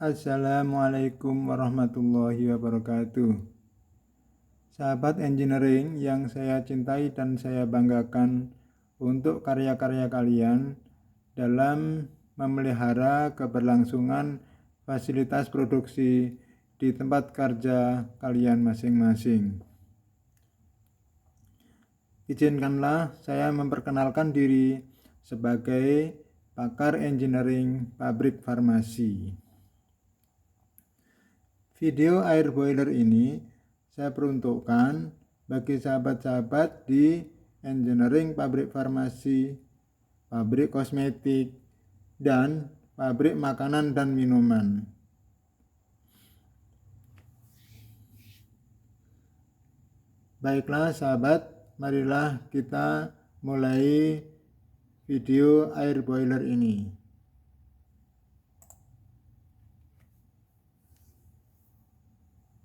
Assalamualaikum warahmatullahi wabarakatuh. Sahabat engineering yang saya cintai dan saya banggakan, untuk karya-karya kalian dalam memelihara keberlangsungan fasilitas produksi di tempat kerja kalian masing-masing. Izinkanlah saya memperkenalkan diri sebagai pakar engineering pabrik farmasi. Video air boiler ini saya peruntukkan bagi sahabat-sahabat di engineering pabrik farmasi, pabrik kosmetik, dan pabrik makanan dan minuman. Baiklah sahabat, marilah kita mulai video air boiler ini.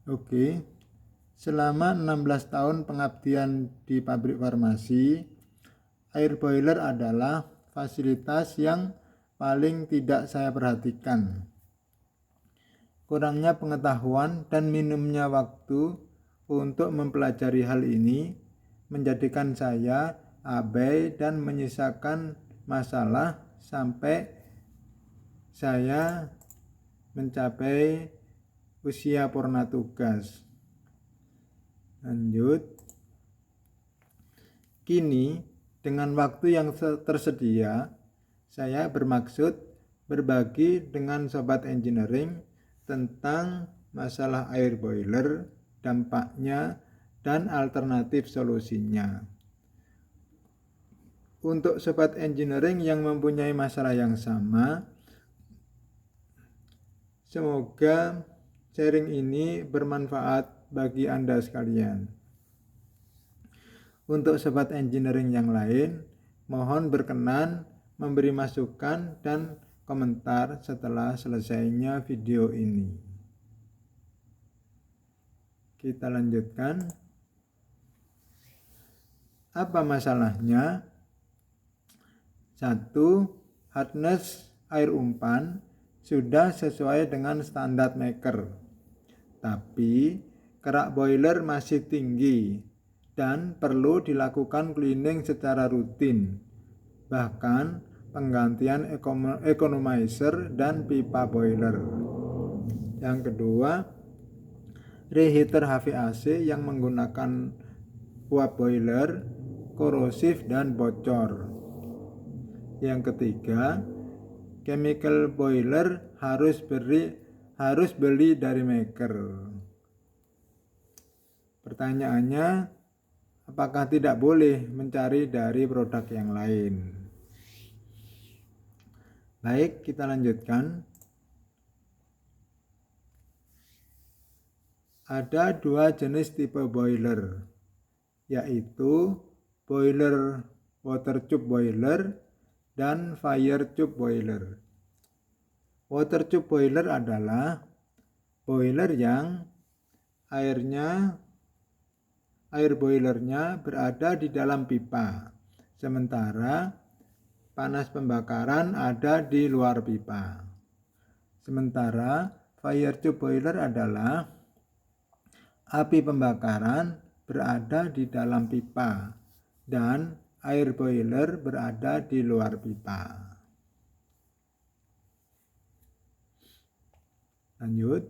Oke, selama 16 tahun pengabdian di pabrik farmasi, air boiler adalah fasilitas yang paling tidak saya perhatikan. Kurangnya pengetahuan dan minimnya waktu untuk mempelajari hal ini menjadikan saya abai dan menyisakan masalah sampai saya mencapai usia purna tugas. Lanjut. Kini dengan waktu yang tersedia, saya bermaksud berbagi dengan sobat engineering tentang masalah air boiler, dampaknya, dan alternatif solusinya. Untuk sobat engineering yang mempunyai masalah yang sama, semoga sharing ini bermanfaat bagi Anda sekalian. Untuk sobat engineering yang lain, mohon berkenan memberi masukan dan komentar setelah selesainya video ini. Kita lanjutkan. Apa masalahnya? 1. Hardness air umpan sudah sesuai dengan standar maker, tapi kerak boiler masih tinggi dan perlu dilakukan cleaning secara rutin, bahkan penggantian economizer dan pipa boiler. Yang kedua, reheater HVAC yang menggunakan uap boiler korosif dan bocor. Yang ketiga, chemical boiler harus beli dari maker. Pertanyaannya, apakah tidak boleh mencari dari produk yang lain? Baik, kita lanjutkan. Ada dua jenis tipe boiler, yaitu boiler water tube boiler dan fire tube boiler. Water tube boiler adalah boiler yang air boilernya berada di dalam pipa, sementara panas pembakaran ada di luar pipa. Sementara fire tube boiler adalah api pembakaran berada di dalam pipa dan air boiler berada di luar pipa. Lanjut.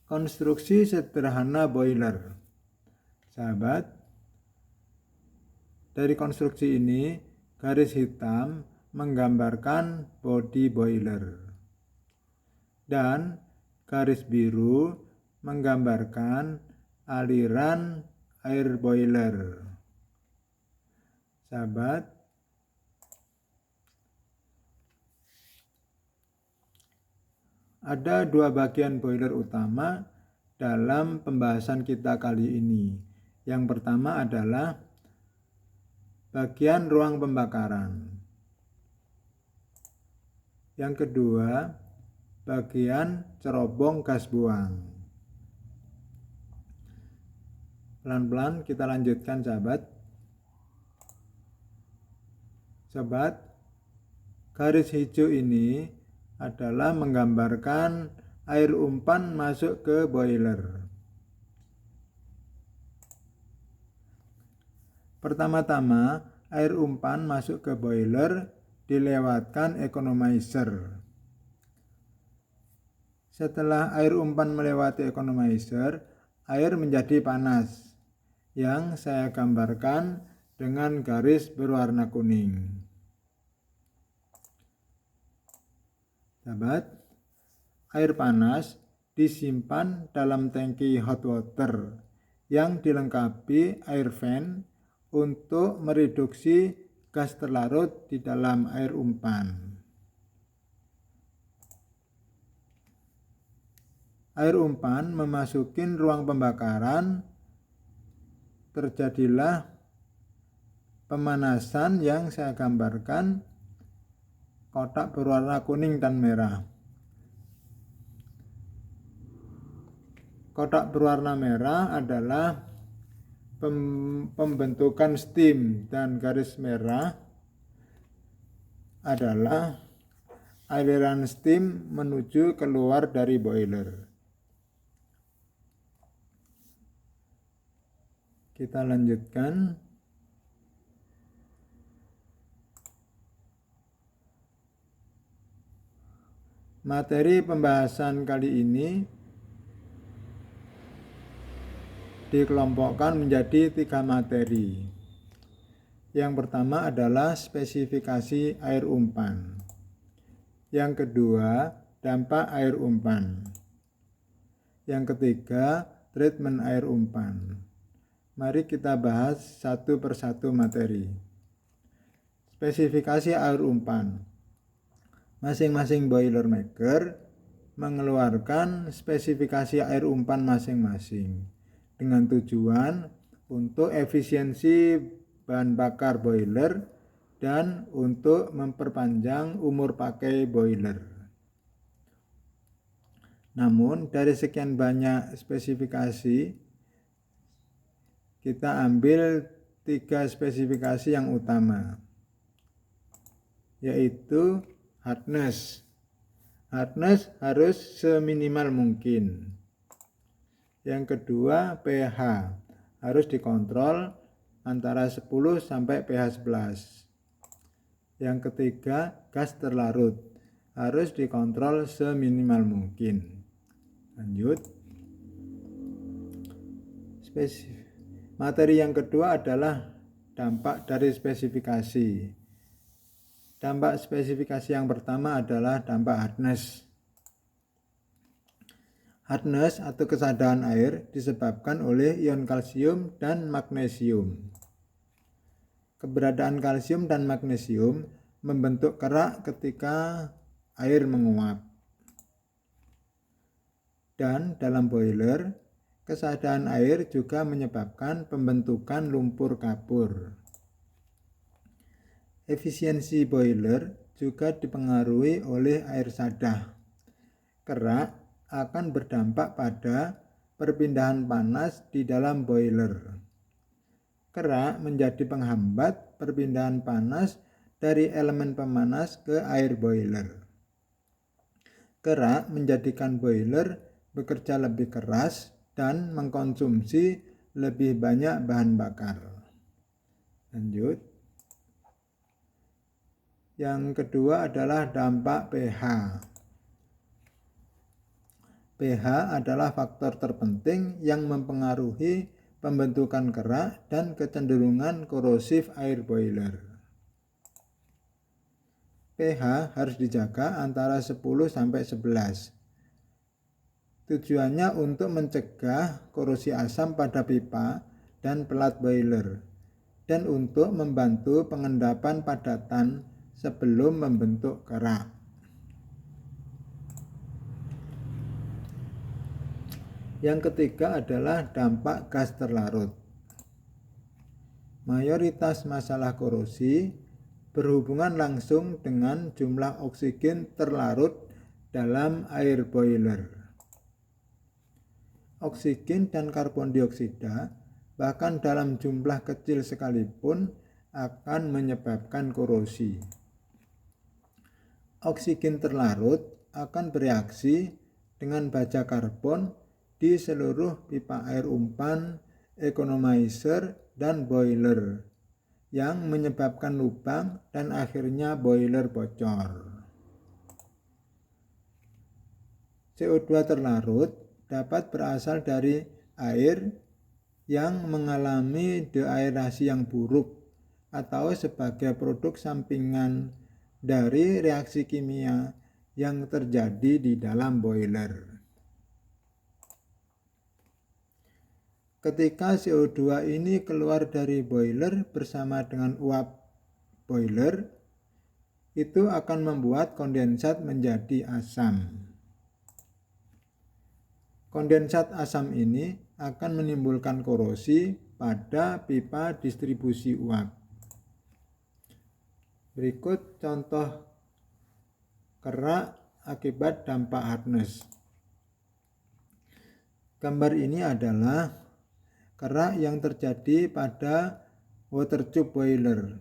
Konstruksi sederhana boiler. Sahabat, dari konstruksi ini garis hitam menggambarkan bodi boiler dan garis biru menggambarkan aliran air boiler. Sahabat, ada dua bagian boiler utama dalam pembahasan kita kali ini. Yang pertama adalah bagian ruang pembakaran. Yang kedua, bagian cerobong gas buang. Pelan-pelan kita lanjutkan sahabat. Sobat, garis hijau ini adalah menggambarkan air umpan masuk ke boiler. Pertama-tama, air umpan masuk ke boiler dilewatkan economizer. Setelah air umpan melewati economizer, air menjadi panas, yang saya gambarkan dengan garis berwarna kuning. Sahabat, air panas disimpan dalam tangki hot water yang dilengkapi air vent untuk mereduksi gas terlarut di dalam air umpan. Air umpan memasuki ruang pembakaran, terjadilah pemanasan yang saya gambarkan kotak berwarna kuning dan merah. Kotak berwarna merah adalah pembentukan steam dan garis merah adalah aliran steam menuju keluar dari boiler. Kita lanjutkan. Materi pembahasan kali ini dikelompokkan menjadi 3 materi. Yang pertama adalah spesifikasi air umpan. Yang kedua, dampak air umpan. Yang ketiga, treatment air umpan. Mari kita bahas satu persatu materi. Spesifikasi air umpan. Masing-masing boilermaker mengeluarkan spesifikasi air umpan masing-masing dengan tujuan untuk efisiensi bahan bakar boiler dan untuk memperpanjang umur pakai boiler. Namun dari sekian banyak spesifikasi, kita ambil 3 spesifikasi yang utama, yaitu hardness. Hardness harus seminimal mungkin. Yang kedua, pH harus dikontrol antara 10 sampai pH 11. Yang ketiga, gas terlarut harus dikontrol seminimal mungkin. Lanjut. Materi yang kedua adalah dampak dari spesifikasi. Dampak spesifikasi yang pertama adalah dampak hardness. Hardness atau kesadaran air disebabkan oleh ion kalsium dan magnesium. Keberadaan kalsium dan magnesium membentuk kerak ketika air menguap. Dan dalam boiler, kesadaran air juga menyebabkan pembentukan lumpur kapur. Efisiensi boiler juga dipengaruhi oleh air sadah. Kerak akan berdampak pada perpindahan panas di dalam boiler. Kerak menjadi penghambat perpindahan panas dari elemen pemanas ke air boiler. Kerak menjadikan boiler bekerja lebih keras dan mengkonsumsi lebih banyak bahan bakar. Lanjut. Yang kedua adalah dampak pH. pH adalah faktor terpenting yang mempengaruhi pembentukan kerak dan kecenderungan korosif air boiler. pH harus dijaga antara 10 sampai 11. Tujuannya untuk mencegah korosi asam pada pipa dan pelat boiler dan untuk membantu pengendapan padatan sebelum membentuk kerak. Yang ketiga adalah dampak gas terlarut. Mayoritas masalah korosi berhubungan langsung dengan jumlah oksigen terlarut dalam air boiler. Oksigen dan karbon dioksida bahkan dalam jumlah kecil sekalipun akan menyebabkan korosi. oksigen terlarut akan bereaksi dengan baja karbon di seluruh pipa air umpan, economizer, dan boiler yang menyebabkan lubang dan akhirnya boiler bocor. CO2 terlarut dapat berasal dari air yang mengalami deaerasi yang buruk atau sebagai produk sampingan dari reaksi kimia yang terjadi di dalam boiler. Ketika CO2 ini keluar dari boiler bersama dengan uap boiler, itu akan membuat kondensat menjadi asam. Kondensat asam ini akan menimbulkan korosi pada pipa distribusi uap. Berikut contoh kerak akibat dampak hardness. Gambar ini adalah kerak yang terjadi pada water tube boiler.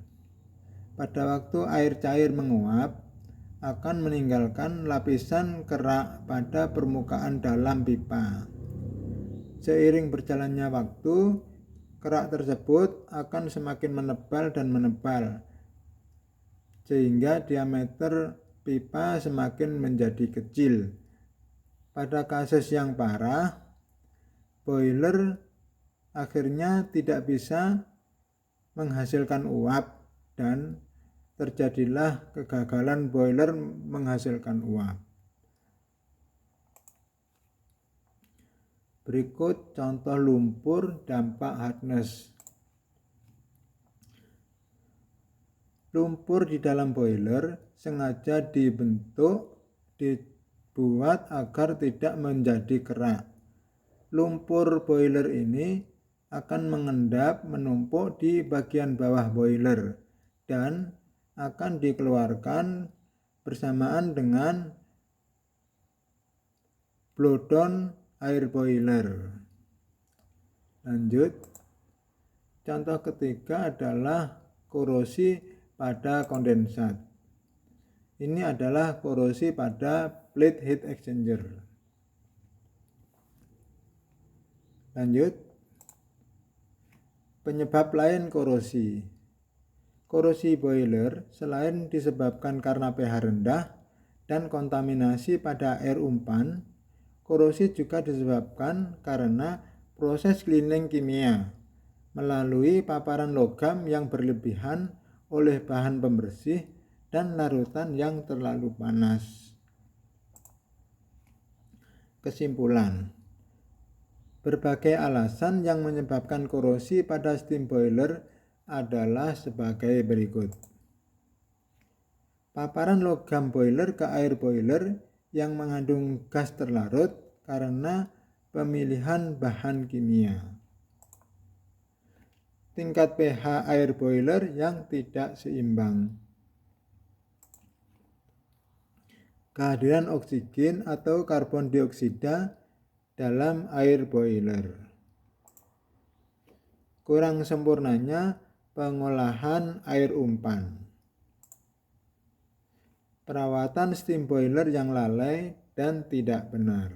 Pada waktu air cair menguap, akan meninggalkan lapisan kerak pada permukaan dalam pipa. Seiring berjalannya waktu, kerak tersebut akan semakin menebal dan menebal, sehingga diameter pipa semakin menjadi kecil. Pada kasus yang parah, boiler akhirnya tidak bisa menghasilkan uap dan terjadilah kegagalan boiler menghasilkan uap. Berikut contoh lumpur dampak hardness. Lumpur di dalam boiler sengaja dibuat agar tidak menjadi kerak. Lumpur boiler ini akan mengendap menumpuk di bagian bawah boiler dan akan dikeluarkan bersamaan dengan blowdown air boiler. Lanjut, contoh ketiga adalah korosi pada kondensat. Ini adalah korosi pada plate heat exchanger. Lanjut, penyebab lain korosi. Korosi boiler selain disebabkan karena pH rendah dan kontaminasi pada air umpan, korosi juga disebabkan karena proses cleaning kimia melalui paparan logam yang berlebihan oleh bahan pembersih dan larutan yang terlalu panas. Kesimpulan, berbagai alasan yang menyebabkan korosi pada steam boiler adalah sebagai berikut. Paparan logam boiler ke air boiler yang mengandung gas terlarut karena pemilihan bahan kimia. Tingkat pH air boiler yang tidak seimbang. Kehadiran oksigen atau karbon dioksida dalam air boiler. Kurang sempurnanya pengolahan air umpan. Perawatan steam boiler yang lalai dan tidak benar.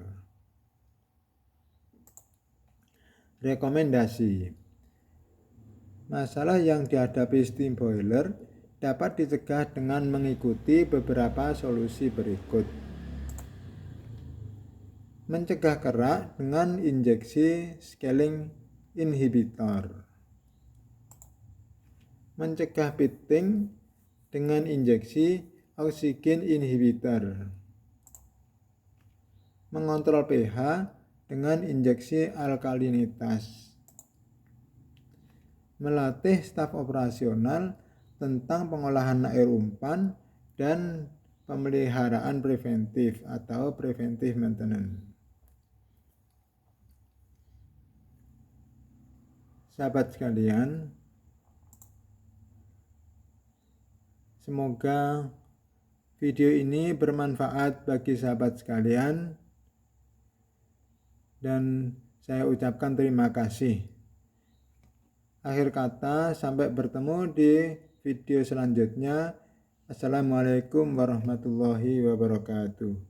Rekomendasi. Masalah yang dihadapi steam boiler dapat dicegah dengan mengikuti beberapa solusi berikut. Mencegah kerak dengan injeksi scaling inhibitor. Mencegah pitting dengan injeksi oksigen inhibitor. Mengontrol pH dengan injeksi alkalinitas. Melatih staf operasional tentang pengolahan air umpan dan pemeliharaan preventif atau preventive maintenance. Sahabat sekalian, semoga video ini bermanfaat bagi sahabat sekalian dan saya ucapkan terima kasih. Akhir kata, sampai bertemu di video selanjutnya. Assalamualaikum warahmatullahi wabarakatuh.